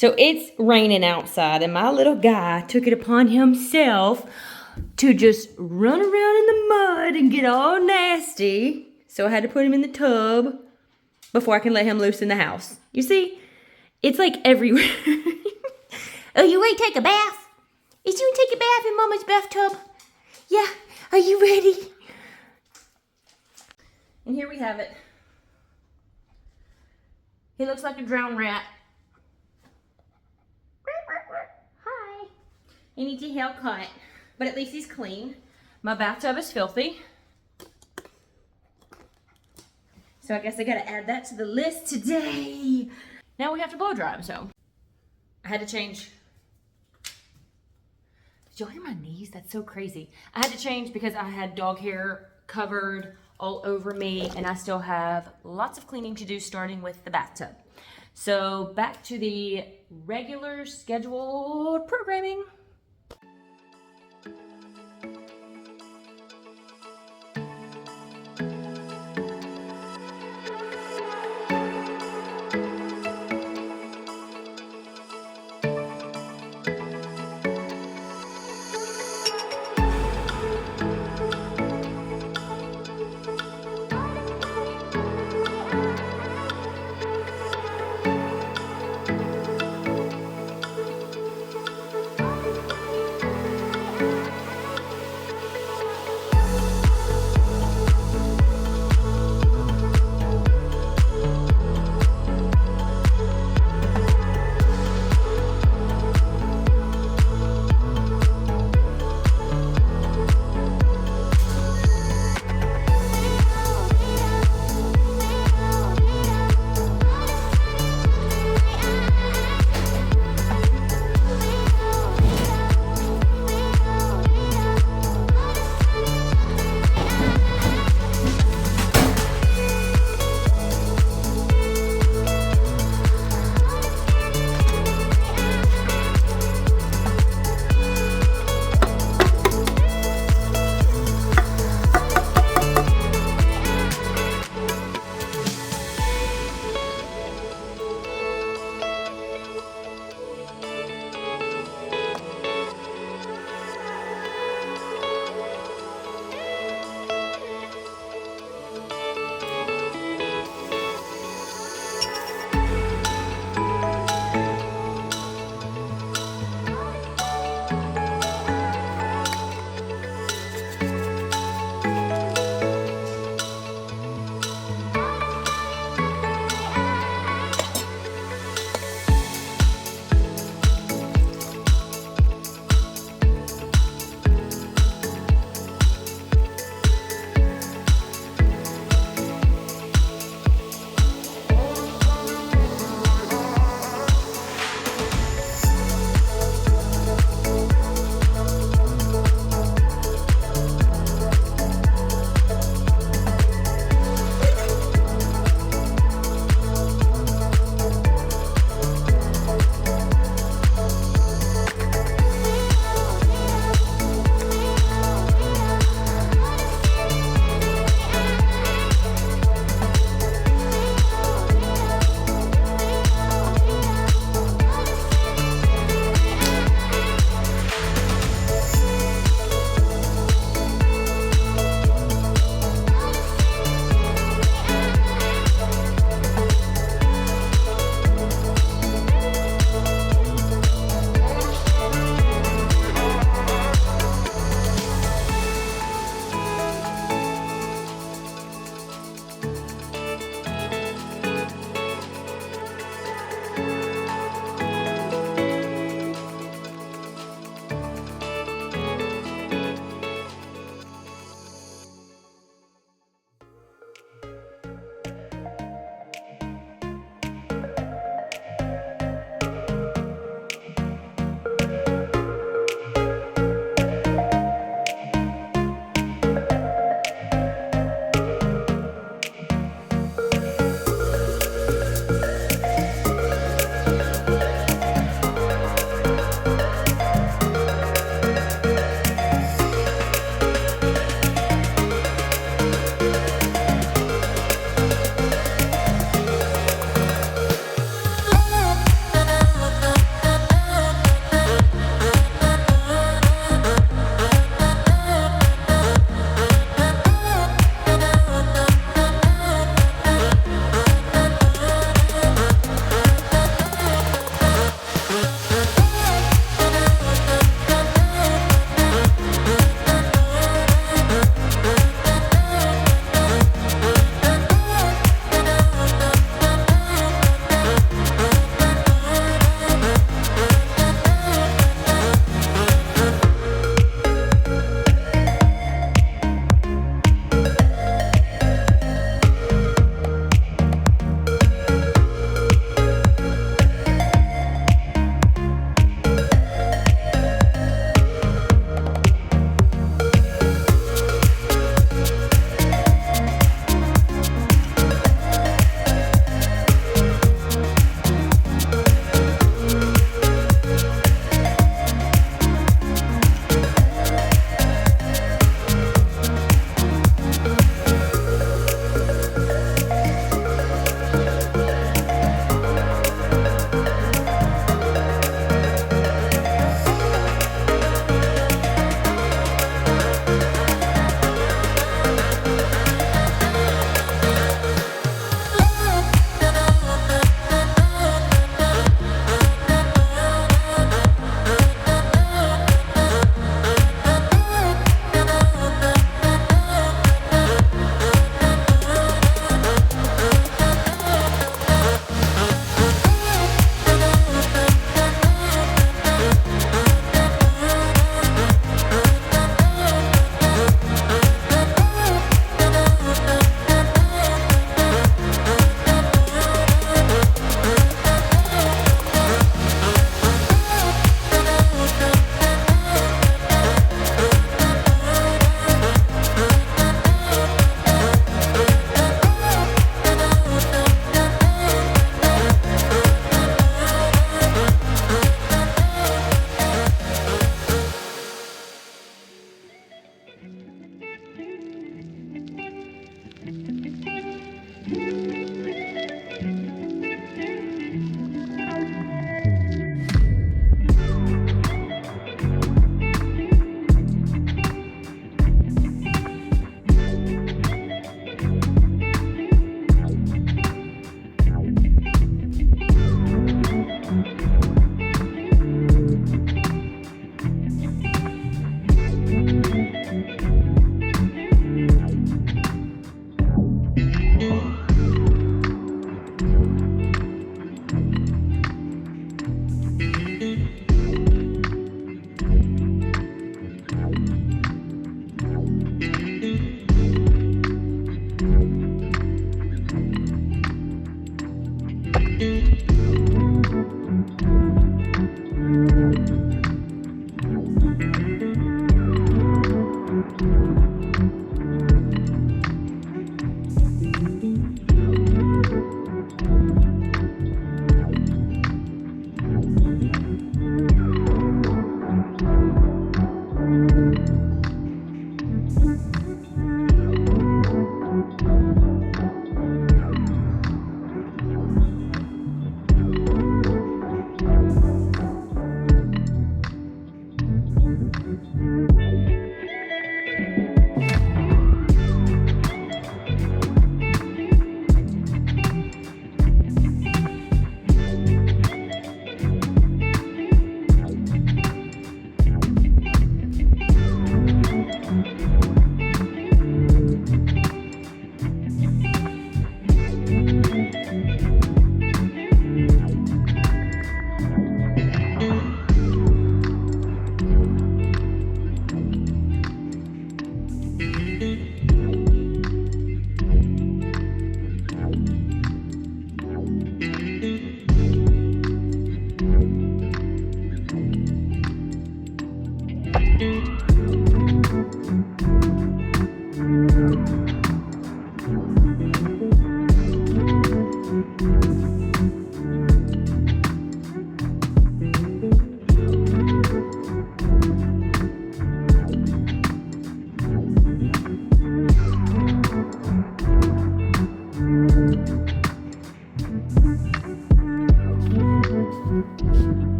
So it's raining outside, and my little guy took it upon himself to just run around in the mud and get all nasty. So I had to put him in the tub before I can let him loose in the house. You see, it's like everywhere. Oh, you ready to take a bath? Is you take a bath in Mama's bathtub? Yeah, are you ready? And here we have it. He looks like a drowned rat. Hi. He needs a haircut, but at least he's clean. My bathtub is filthy. So I guess I gotta add that to the list today. Now we have to blow dry him, so. I had to change. Did y'all hear my knees? That's so crazy. I had to change because I had dog hair covered all over me, and I still have lots of cleaning to do, starting with the bathtub. So back to the regular scheduled programming.